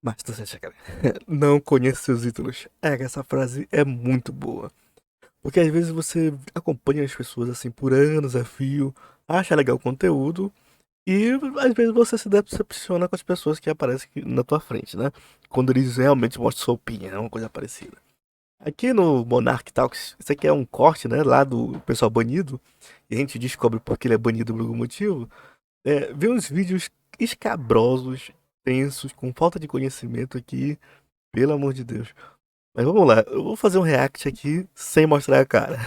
Mas tu acha, cara, não conhece seus ídolos. Essa frase é muito boa. Porque às vezes você acompanha as pessoas assim por anos a fio, acha legal o conteúdo, e às vezes você se decepciona com as pessoas que aparecem na tua frente, né? Quando eles realmente mostram sua opinião, coisa parecida. Aqui no Monarch Talks, isso aqui é um corte, né? Lá do pessoal banido, e a gente descobre porque ele é banido por algum motivo. Vê uns vídeos escabrosos, tensos, com falta de conhecimento aqui, pelo amor de Deus. Mas vamos lá, eu vou fazer um react aqui sem mostrar a cara.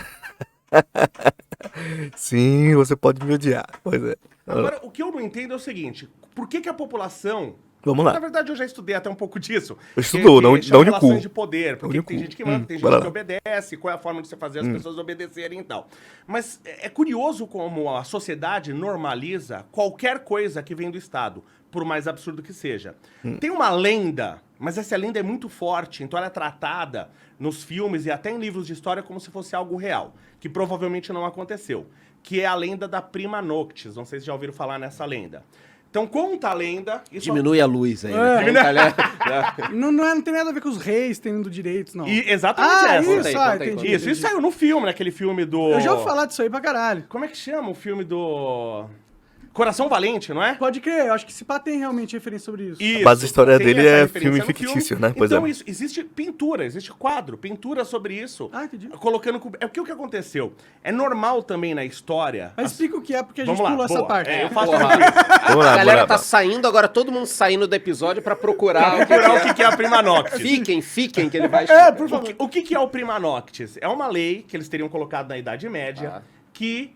Sim, você pode me odiar. Pois é. Agora, o que eu não entendo é o seguinte: por que a população. Vamos Na lá. verdade, eu já estudei até um pouco disso. Estudou, não, Chama não de relações cu. de poder. Não Porque de tem cu. gente que manda, tem Bora gente que lá. obedece, qual é a forma de você fazer as pessoas obedecerem e tal. Mas é curioso como a sociedade normaliza qualquer coisa que vem do Estado, por mais absurdo que seja. Tem uma lenda, mas essa lenda é muito forte, então ela é tratada nos filmes e até em livros de história como se fosse algo real, que provavelmente não aconteceu, que é a lenda da Prima Noctis. Não sei se já ouviram falar nessa lenda. Então conta a lenda... Diminui a luz aí, né? É. Então, galera, Não tem nada a ver com os reis tendo direitos, não. Exatamente essa. Isso, Conta aí, conta aí, entendi. conta aí. Isso saiu no filme, naquele filme do... Eu já ouvi falar disso aí pra caralho. Como é que chama o filme do... Coração Valente, não é? Pode crer, eu acho que esse pá tem realmente referência sobre isso. Isso, Mas a história tem dele essa é referência filme no fictício, né? Pois Então, é. isso, existe pintura, existe quadro, pintura sobre isso. Ah, entendi. Colocando... É o que aconteceu? É normal também na história... Mas explica o que é, porque a gente Vamos lá, pulou essa boa. parte. Eu faço Porra. muito isso. Vamos lá, A galera bora tá lá. saindo, agora todo mundo saindo do episódio pra procurar o que Procurar o que é a Prima Noctis. Fiquem, que ele vai Por favor. O que é o Prima Noctis? É uma lei que eles teriam colocado na Idade Média que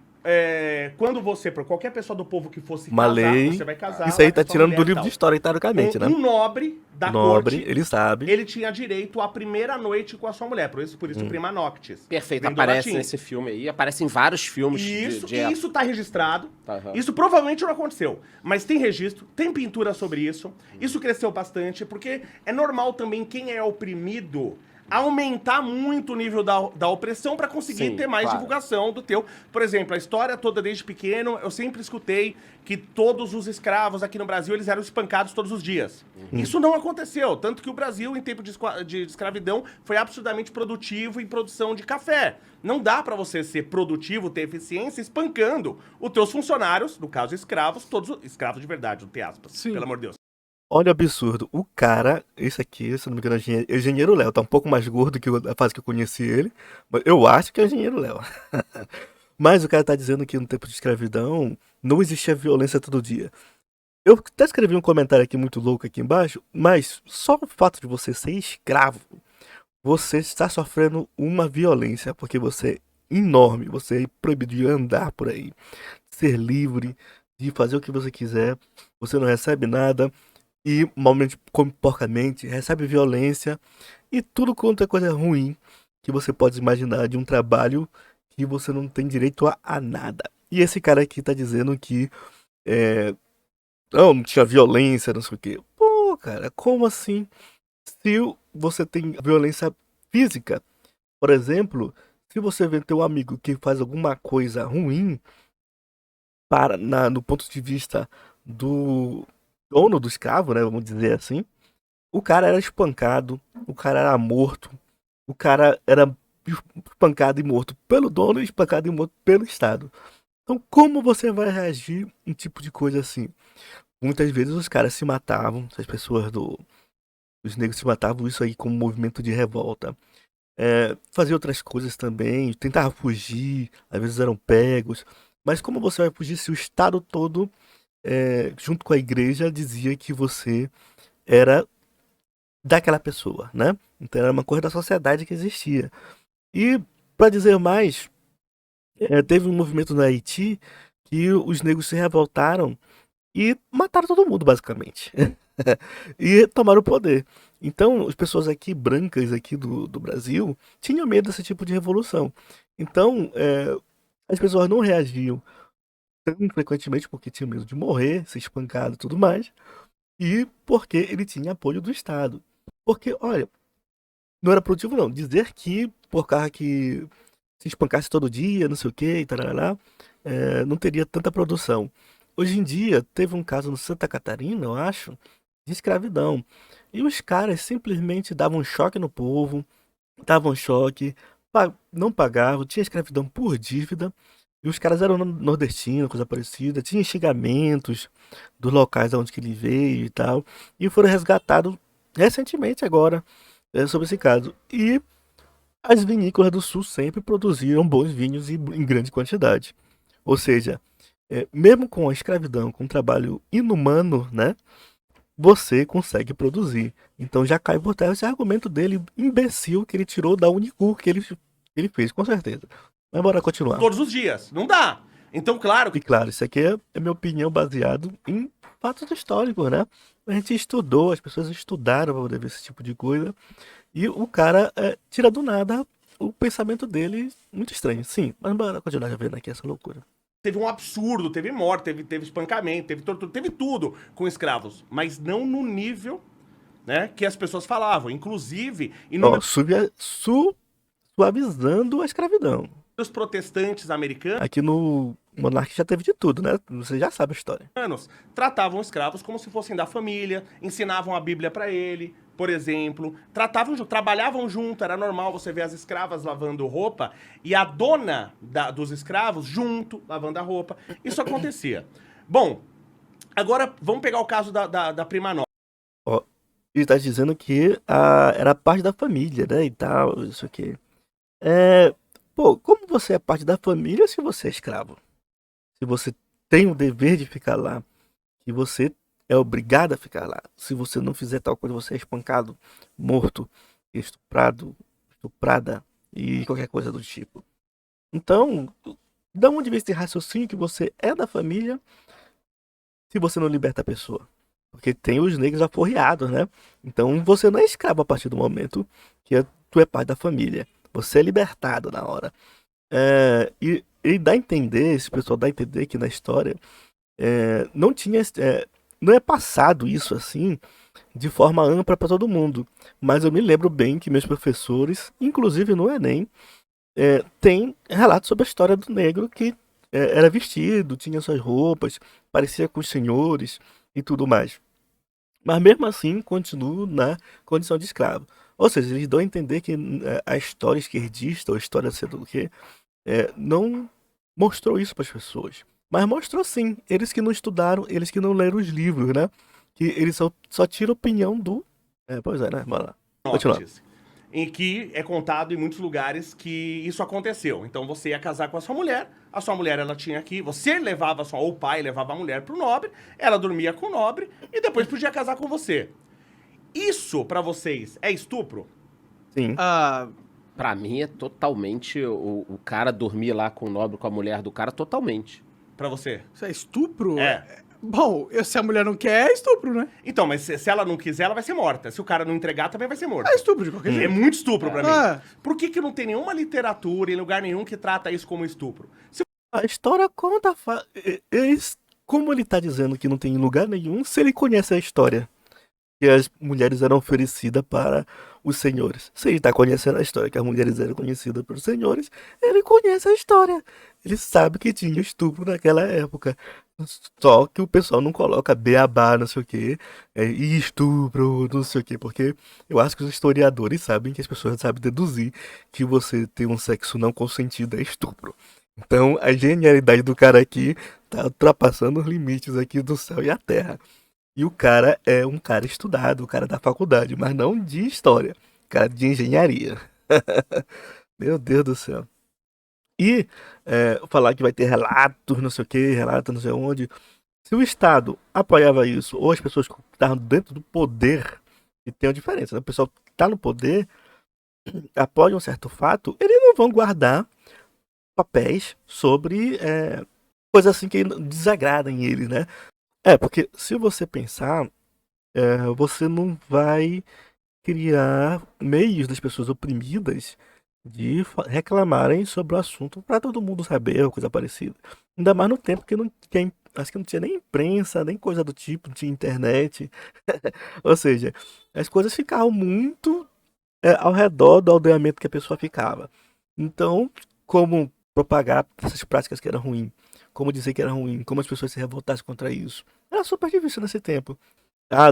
quando você, por qualquer pessoa do povo que fosse Uma casar, lei. você vai casar. Isso aí vai tá com sua tirando mulher do e livro tal. de história, historicamente, né? Um nobre da Nobre, corte, ele sabe. ele tinha direito à primeira noite com a sua mulher. Por isso Prima Noctis. Perfeito, Vem do aparece latim. nesse filme aí, aparece em vários filmes Isso, de e época. isso tá registrado. Aham. Isso provavelmente não aconteceu. Mas tem registro, tem pintura sobre isso. Isso cresceu bastante, porque é normal também quem é oprimido aumentar muito o nível da opressão para conseguir Sim, ter mais claro. divulgação do teu. Por exemplo, a história toda desde pequeno, eu sempre escutei que todos os escravos aqui no Brasil, eles eram espancados todos os dias. Isso não aconteceu, tanto que o Brasil, em tempo de escravidão, foi absurdamente produtivo em produção de café. Não dá para você ser produtivo, ter eficiência, espancando os teus funcionários, no caso escravos, todos escravos de verdade, não tem aspas, Sim. pelo amor de Deus. Olha o absurdo. O cara, esse aqui, se não me engano, é Engenheiro Léo. Tá um pouco mais gordo que a fase que eu conheci ele. Mas eu acho que é o Engenheiro Léo. Mas o cara tá dizendo que no tempo de escravidão não existia violência todo dia. Eu até escrevi um comentário aqui muito louco aqui embaixo, mas só o fato de você ser escravo, você está sofrendo uma violência, porque você é enorme, você é proibido de andar por aí, de ser livre, de fazer o que você quiser, você não recebe nada, e normalmente come porcamente, recebe violência, e tudo quanto é coisa ruim que você pode imaginar de um trabalho que você não tem direito a nada. E esse cara aqui tá dizendo que não tinha violência, não sei o quê. Pô, cara, como assim? Se você tem violência física, por exemplo, se você vê teu amigo que faz alguma coisa ruim, no ponto de vista do dono do escravo, né, vamos dizer assim, o cara era espancado, o cara era morto, o cara era espancado e morto pelo dono e espancado e morto pelo Estado. Então, como você vai reagir a um tipo de coisa assim? Muitas vezes os caras se matavam, as pessoas os negros se matavam, isso aí como movimento de revolta. Fazia outras coisas também, tentava fugir, às vezes eram pegos. Mas como você vai fugir se o Estado todo, junto com a igreja, dizia que você era daquela pessoa, né? Então era uma coisa da sociedade que existia. E, para dizer mais, teve um movimento no Haiti que os negros se revoltaram e mataram todo mundo, basicamente. E tomaram o poder. Então, as pessoas aqui, brancas aqui do Brasil, tinham medo desse tipo de revolução. Então, as pessoas não reagiam tão frequentemente porque tinham medo de morrer, ser espancado e tudo mais, e porque ele tinha apoio do Estado. Porque, olha, não era produtivo não. Dizer que por causa que se espancasse todo dia, não sei o que, e tarará, não teria tanta produção. Hoje em dia, teve um caso no Santa Catarina, eu acho, de escravidão. E os caras simplesmente davam um choque no povo, davam choque, não pagavam, tinha escravidão por dívida. E os caras eram nordestinos, coisa parecida, tinha xingamentos dos locais onde que ele veio e tal. E foram resgatados recentemente agora sobre esse caso. E as vinícolas do sul sempre produziram bons vinhos em grande quantidade. Ou seja, mesmo com a escravidão, com um trabalho inumano, né? Você consegue produzir. Então já cai por terra esse argumento dele, imbecil, que ele tirou da Unicur, que ele fez, com certeza. Mas bora continuar. Todos os dias. Não dá. Então, claro E que claro, isso aqui é minha opinião baseado em fatos históricos, né? A gente estudou, as pessoas estudaram para poder ver esse tipo de coisa. E o cara tira do nada o pensamento dele, muito estranho. Sim, mas bora continuar vendo aqui essa loucura. teve um absurdo, teve morte, teve espancamento, teve tortura, teve tudo com escravos. Mas não no nível, né, que as pessoas falavam. Inclusive, Ó, suavizando a escravidão. os protestantes americanos Aqui no Monark já teve de tudo, né? Você já sabe a história. tratavam escravos como se fossem da família, ensinavam a Bíblia pra ele, por exemplo, trabalhavam junto, era normal você ver as escravas lavando roupa e a dona dos escravos junto, lavando a roupa. Isso acontecia. Bom, agora vamos pegar o caso da prima nova. Ó, ele tá dizendo que era parte da família, né? E tal, isso aqui. Pô, como você é parte da família se você é escravo? Se você tem o dever de ficar lá, que você é obrigado a ficar lá. Se você não fizer tal coisa, você é espancado, morto, estuprado, estuprada e qualquer coisa do tipo. Então, da onde vem esse raciocínio que você é da família se você não liberta a pessoa? Porque tem os negros aporreados, né? Então você não é escravo a partir do momento que tu é parte da família. Você é libertado na hora. E dá a entender, esse pessoal dá a entender que na história não tinha. Não é passado isso assim de forma ampla para todo mundo. Mas eu me lembro bem que meus professores, inclusive no Enem, tem relatos sobre a história do negro que era vestido, tinha suas roupas, parecia com os senhores e tudo mais. Mas mesmo assim continua na condição de escravo. Ou seja, eles dão a entender que a história esquerdista, ou a história sei do que, não mostrou isso para as pessoas. Mas mostrou sim, eles que não estudaram, eles que não leram os livros, né? Que eles só tiram opinião do... pois é, né? Bora lá. Continua. Em que é contado em muitos lugares que isso aconteceu. Então você ia casar com a sua mulher ela tinha aqui, você levava ou o pai levava a mulher pro nobre, ela dormia com o nobre e depois podia casar com você. Isso pra vocês é estupro? Sim. Pra mim é totalmente o cara dormir lá com o nobre, com a mulher do cara, totalmente. Pra você? Isso é estupro? É. Bom, se a mulher não quer, é estupro, né? Então, mas se ela não quiser, ela vai ser morta. Se o cara não entregar, também vai ser morto. É estupro de qualquer É jeito. muito estupro pra mim. Ah. Por que não tem nenhuma literatura em lugar nenhum que trata isso como estupro? A história conta... Como ele tá dizendo que não tem em lugar nenhum, se ele conhece a história que as mulheres eram oferecidas para os senhores. Se ele está conhecendo a história que as mulheres eram conhecidas pelos senhores, ele conhece a história. Ele sabe que tinha estupro naquela época. Só que o pessoal não coloca beabá, não sei o que, e estupro, não sei o que, porque eu acho que os historiadores sabem que as pessoas sabem deduzir que você ter um sexo não consentido é estupro. Então a genialidade do cara aqui tá ultrapassando os limites aqui do céu e a terra. E o cara é um cara estudado, o cara da faculdade, mas não de história, cara de engenharia. Meu Deus do céu. E falar que vai ter relatos, não sei o que, relatos não sei onde. Se o Estado apoiava isso, ou as pessoas que estavam dentro do poder, e tem uma diferença, né? O pessoal que está no poder apoia um certo fato, eles não vão guardar papéis sobre coisas assim que desagradam eles, né? Porque se você pensar, você não vai criar meios das pessoas oprimidas de reclamarem sobre o assunto para todo mundo saber ou coisa parecida. Ainda mais no tempo que acho que não tinha nem imprensa, nem coisa do tipo, não tinha internet. Ou seja, as coisas ficavam muito ao redor do aldeamento que a pessoa ficava. Então, como propagar essas práticas que eram ruins? Como dizer que era ruim, como as pessoas se revoltassem contra isso. Era super difícil nesse tempo.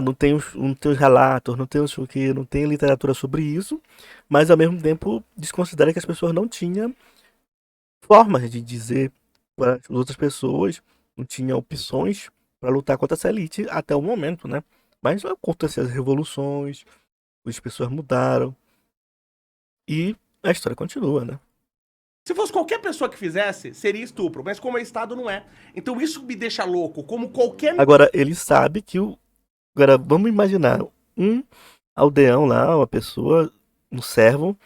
não tem os relatos, não tem o que, não tem literatura sobre isso, mas ao mesmo tempo desconsidera que as pessoas não tinham formas de dizer para as outras pessoas, não tinha opções para lutar contra essa elite até o momento, né? Mas aconteceram as revoluções, as pessoas mudaram e a história continua, né? Se fosse qualquer pessoa que fizesse, seria estupro, mas como é Estado, não é. Então isso me deixa louco, como qualquer... Agora, ele sabe que o. Agora, vamos imaginar um aldeão lá, uma pessoa, um servo,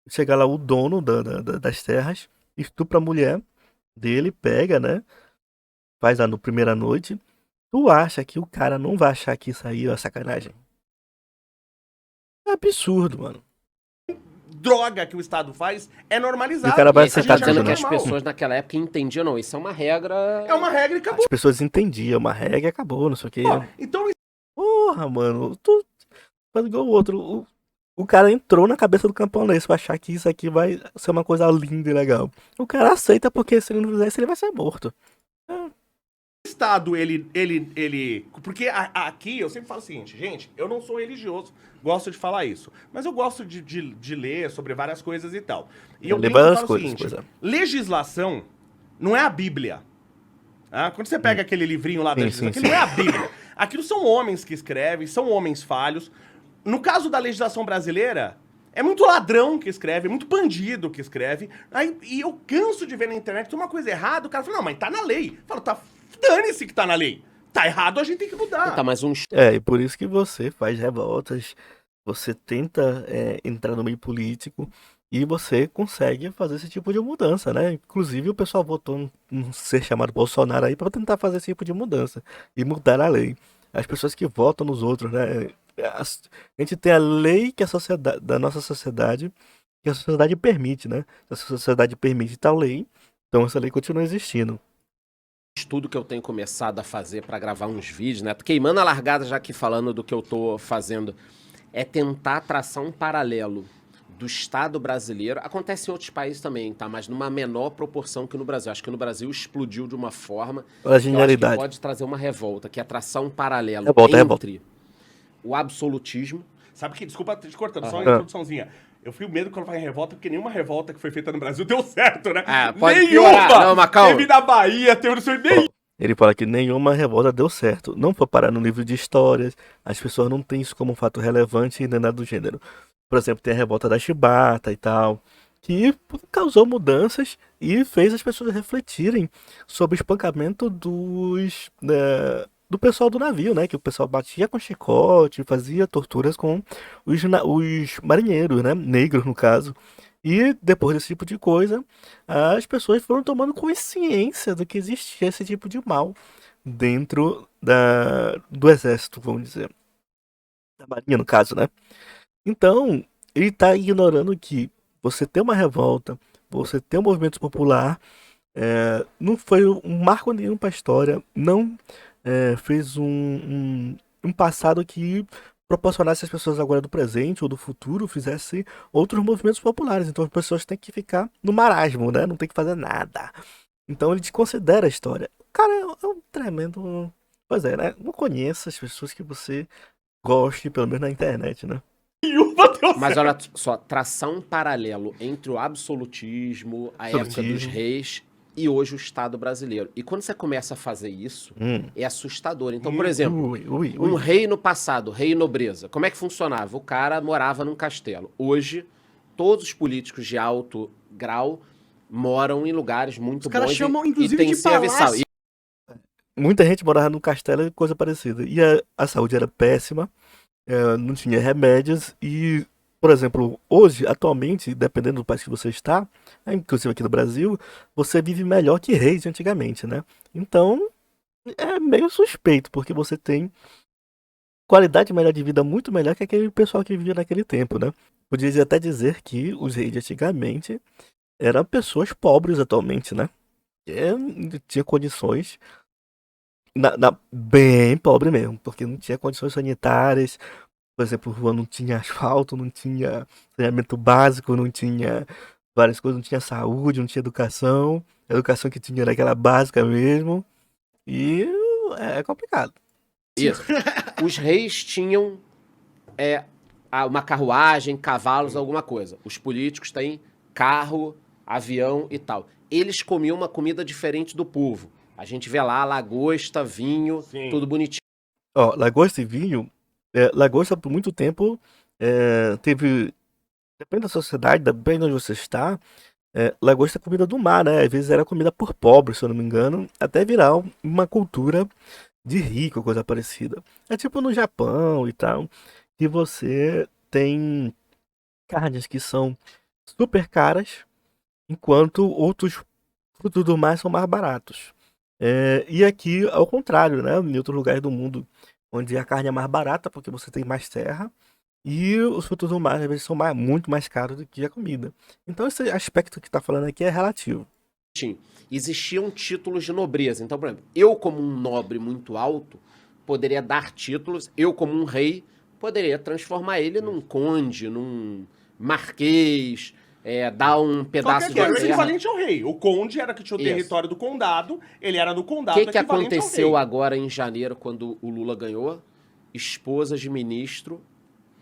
chega lá o dono das terras, estupra a mulher dele, pega, né? Faz lá no primeira noite. Tu acha que o cara não vai achar que isso aí é uma sacanagem? É absurdo, mano. droga que o Estado faz é E normalizado. o cara vai E aí você aceitar tá tudo, dizendo que né? as pessoas naquela época entendiam, não, isso é uma regra... É uma regra e acabou. As pessoas entendiam, uma regra e acabou, não sei o quê. Ó, então Porra, mano, tu faz igual o outro. O cara entrou na cabeça do camponês pra achar que isso aqui vai ser uma coisa linda e legal. O cara aceita porque se ele não fizer isso, ele vai ser morto. o Estado, ele... Porque aqui eu sempre falo o seguinte, gente, eu não sou religioso, gosto de falar isso, mas eu gosto de ler sobre várias coisas e tal. E eu Ler brinco e várias falo o coisas, seguinte, pois é. legislação não é a Bíblia. Ah, quando você pega aquele livrinho lá da Sim, legislação, sim, aquilo não é a Bíblia. Aquilo são homens que escrevem, são homens falhos. No caso da legislação brasileira, é muito ladrão que escreve, é muito bandido que escreve. Aí, e eu canso de ver na internet que tem uma coisa errada, o cara fala, não, mas tá na lei. Eu falo, tá, dane-se que tá na lei. Tá errado, a gente tem que mudar. Tá, mas um E por isso que você faz revoltas, você tenta entrar no meio político e você consegue fazer esse tipo de mudança, né? Inclusive o pessoal votou num ser chamado Bolsonaro aí para tentar fazer esse tipo de mudança e mudar a lei. As pessoas que votam nos outros, né? A gente tem a lei que a sociedade, da nossa sociedade, que a sociedade permite, né? Se a sociedade permite tal lei, então essa lei continua existindo. estudo que eu tenho começado a fazer pra gravar uns vídeos, né? Tô queimando a largada já aqui falando do que eu tô fazendo, é tentar traçar um paralelo do Estado brasileiro. Acontece em outros países também, tá? Mas numa menor proporção que no Brasil. Acho que no Brasil explodiu de uma forma A que eu acho que genialidade. pode trazer uma revolta, que é traçar um paralelo Revolta. entre o absolutismo. Sabe que, desculpa te cortando, só uma Aham. introduçãozinha. Eu fui medo quando vai em revolta, porque nenhuma revolta que foi feita no Brasil deu certo, né? Ah, pode Nenhuma! piorar. Não, mas calma. Teve na Bahia, teve no Sul, nenhuma. Ele fala que nenhuma revolta deu certo. Não foi parar no livro de histórias. As pessoas não têm isso como um fato relevante nem nada do gênero. Por exemplo, tem a revolta da Chibata e tal, que causou mudanças e fez as pessoas refletirem sobre o espancamento do pessoal do navio, né? Que o pessoal batia com chicote, fazia torturas com os marinheiros, né? Negros, no caso. E depois desse tipo de coisa, as pessoas foram tomando consciência do que existia esse tipo de mal dentro do exército, vamos dizer. Da marinha, no caso, né? Então, ele tá ignorando que você ter uma revolta, você ter um movimento popular, não foi um marco nenhum para a história, não fez um passado que proporcionasse às pessoas agora do presente ou do futuro fizesse outros movimentos populares. Então as pessoas têm que ficar no marasmo, né? Não tem que fazer nada. Então ele desconsidera a história. O cara é um tremendo. Pois é, né? Não conheça as pessoas que você goste, pelo menos na internet, né? Nenhuma deu Mas certo. olha só, traçar um paralelo entre o absolutismo, a época dos Absolutismo. reis e hoje o Estado brasileiro. E quando você começa a fazer isso, é assustador. Então, por exemplo, Ui. um rei no passado, rei e nobreza, como é que funcionava? O cara morava num castelo. Hoje, todos os políticos de alto grau moram em lugares muito Os caras bons chamam, e inclusive, tem de serviçal. palácio. Muita gente morava no castelo e coisa parecida. E a saúde era péssima, não tinha remédios e, por exemplo, hoje, atualmente, dependendo do país que você está, inclusive aqui no Brasil, você vive melhor que reis de antigamente, né? Então, é meio suspeito, porque você tem qualidade melhor de vida muito melhor que aquele pessoal que vivia naquele tempo, né? Podia até dizer que os reis de antigamente eram pessoas pobres atualmente, né? Tinha condições bem pobre mesmo, porque não tinha condições sanitárias. Por exemplo, rua não tinha asfalto, não tinha saneamento básico, não tinha várias coisas, não tinha saúde, não tinha educação. A educação que tinha era aquela básica mesmo. E é complicado. Isso. Os reis tinham uma carruagem, cavalos, alguma coisa. Os políticos têm carro, avião e tal. Eles comiam uma comida diferente do povo. A gente vê lá lagosta, vinho, Sim. tudo bonitinho. Ó, lagosta e vinho, lagosta por muito tempo teve, depende da sociedade, depende de onde você está, lagosta é comida do mar, né? Às vezes era comida por pobre, se eu não me engano, até virar uma cultura de rico, coisa parecida. É tipo no Japão e tal, que você tem carnes que são super caras, enquanto outros frutos do mar são mais baratos. E aqui, ao contrário, né? Em outros lugares do mundo, onde a carne é mais barata, porque você tem mais terra, e os frutos do mar, às vezes, são muito mais caros do que a comida. Então, esse aspecto que tá falando aqui é relativo. Existiam títulos de nobreza. Então, por exemplo, eu como um nobre muito alto, poderia dar títulos, eu como um rei, poderia transformar ele num conde, num marquês, dar um pedaço Que de era o terra. equivalente ao rei. O conde era que tinha o Isso. território do condado, ele era do O condado que equivalente aconteceu ao rei. agora em janeiro, quando o Lula ganhou? Esposas de ministro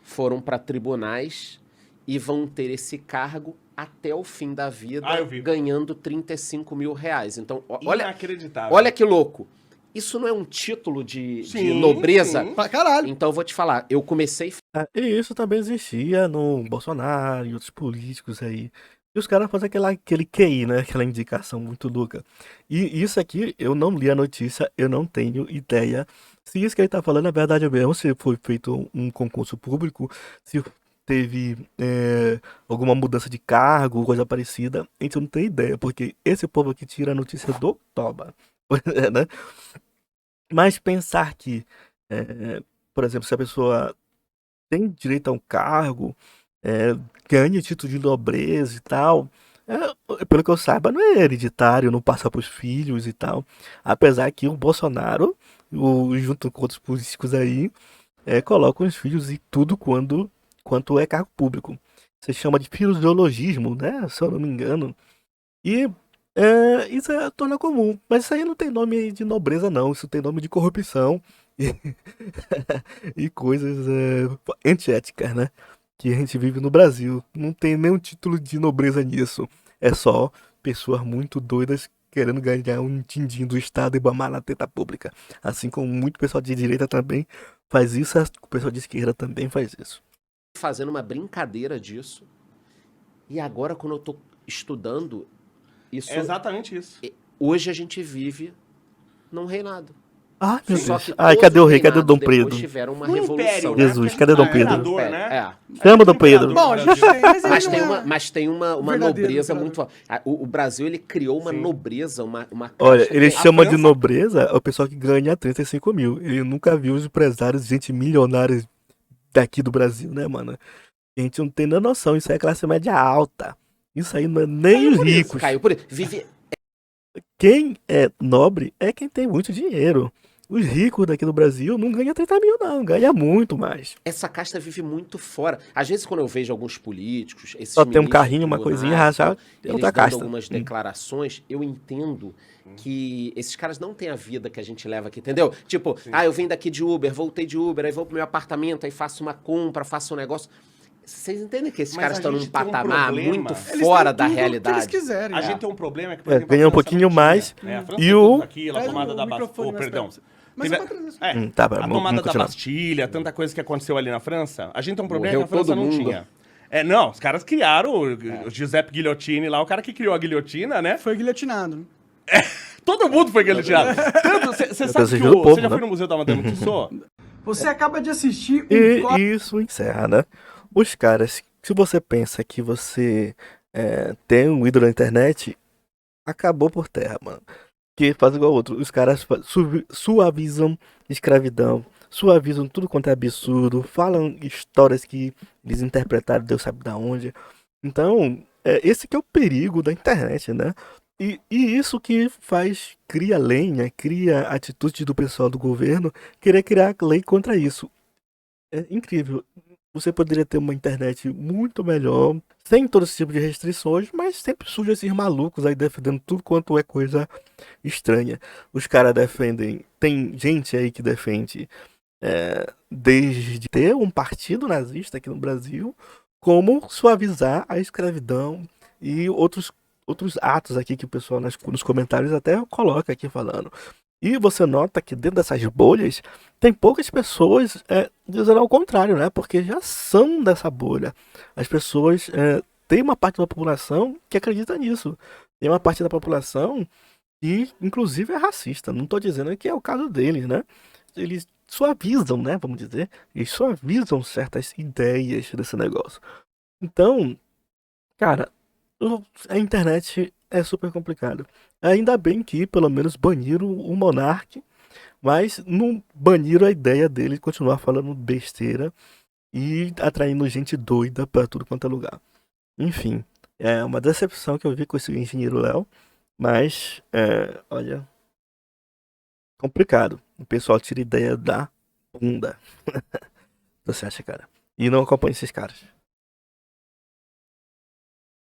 foram para tribunais e vão ter esse cargo até o fim da vida, eu vi. ganhando 35 mil reais. Então, olha, Inacreditável. olha que louco. Isso não é um título de Sim, nobreza? sim. Pra caralho. Então eu vou te falar, eu comecei E isso também existia no Bolsonaro e outros políticos aí. E os caras fazem aquele QI, né? Aquela indicação muito louca. E isso aqui, eu não li a notícia, eu não tenho ideia se isso que ele tá falando é verdade mesmo, se foi feito um concurso público, se teve alguma mudança de cargo, coisa parecida. A gente não tem ideia, porque esse povo aqui tira a notícia do Toba. Né? Mas pensar que, por exemplo, se a pessoa tem direito a um cargo, ganha título de nobreza e tal. Pelo que eu saiba, não é hereditário, não passa para os filhos e tal. Apesar que o Bolsonaro, junto com outros políticos aí, colocam os filhos em tudo quanto é cargo público. Se chama de fisiologismo, né? Se eu não me engano. E isso torna comum. Mas isso aí não tem nome de nobreza, não. Isso tem nome de corrupção e, e coisas antiéticas, né? Que a gente vive no Brasil. Não tem nenhum título de nobreza nisso. É só pessoas muito doidas querendo ganhar um din-din do Estado e mamar na teta pública. Assim como muito pessoal de direita também faz isso, o pessoal de esquerda também faz isso. fazendo uma brincadeira disso. E agora, quando eu tô estudando isso, É exatamente isso. hoje a gente vive num reinado. Ah, meu Só Deus. que Ai, todos cadê o os rei? Cadê o reinados Dom depois Pedro? tiveram uma No revolução. Império, né? Jesus, Porque cadê Dom é Pedro? imperador, né? Chama Dom Pedro. Bom, a gente tem, mas Mas ele tem não uma, é... mas tem uma verdadeiro nobreza imperador. muito forte. O Brasil, ele criou uma Sim. nobreza, uma Olha, caixa ele que- chama de França- nobreza o pessoal que ganha 35 mil. Ele nunca viu os empresários, gente milionária daqui do Brasil, né, mano? A gente não tem nem noção. Isso aí é classe média alta. Isso aí não é nem os ricos. Caiu por isso. Vive... Quem é nobre é quem tem muito dinheiro. Os ricos daqui do Brasil não ganham 30 mil, não. Ganha muito mais. Essa casta vive muito fora. Às vezes, quando eu vejo alguns políticos, esses Só tem um ministros carrinho, uma coisinha, tribunais e tal, rachar, é eles outra dando casta. algumas declarações, eu entendo que esses caras não têm a vida que a gente leva aqui, entendeu? Tipo, eu vim daqui de Uber, voltei de Uber, aí vou pro meu apartamento, aí faço uma compra, faço um negócio. Vocês entendem que esses Mas caras a estão num gente tem um patamar problema. muito Eles fora têm da tudo que realidade? eles quiserem. A gente tem um problema que, por É, exemplo, ganha um a França pouquinho não tinha, mais, né? A França e tem o- tudo aquilo, a Traz tomada o da microfone mais perdão. perto. Mas Teve- só pra trazer- Tá, a vamos tomada da continuar. Bastilha, tanta coisa que aconteceu ali na França. A gente tem um problema Morreu que a França todo não mundo. tinha. Não, os caras criaram o Giuseppe Guillotine lá, o cara que criou a guilhotina, né? Foi guilhotinado. Todo mundo foi guilhotinado. Você sabe que desejo do povo, você já né? foi no Museu da Madame Tussauds? Você acaba de assistir E um isso encerra, né? Os caras, se você pensa que você tem um ídolo na internet, acabou por terra, mano. Que faz igual outro. Os caras suavizam escravidão, suavizam tudo quanto é absurdo, falam histórias que eles interpretaram, Deus sabe da onde. Então, esse que é o perigo da internet, né? E isso que cria lenha, cria atitude do pessoal do governo querer criar lei contra isso. É incrível. você poderia ter uma internet muito melhor, sem todo esse tipo de restrições, mas sempre surgem esses malucos aí defendendo tudo quanto é coisa estranha. Os caras defendem. Tem gente aí que defende desde ter um partido nazista aqui no Brasil, como suavizar a escravidão e outros atos aqui que o pessoal nos comentários até coloca aqui falando. E você nota que dentro dessas bolhas tem poucas pessoas dizendo ao contrário, né? Porque já são dessa bolha. As pessoas tem uma parte da população que acredita nisso. Tem uma parte da população que, inclusive, é racista. Não estou dizendo que é o caso deles, né? Eles suavizam, né? Vamos dizer. Eles suavizam certas ideias desse negócio. Então, cara, a internet é super complicado. Ainda bem que, pelo menos, baniram o Monark, mas não baniram a ideia dele de continuar falando besteira e atraindo gente doida pra tudo quanto é lugar. Enfim, é uma decepção que eu vi com esse engenheiro Léo, mas, olha, complicado. O pessoal tira ideia da bunda. Você acha, cara? E não acompanha esses caras.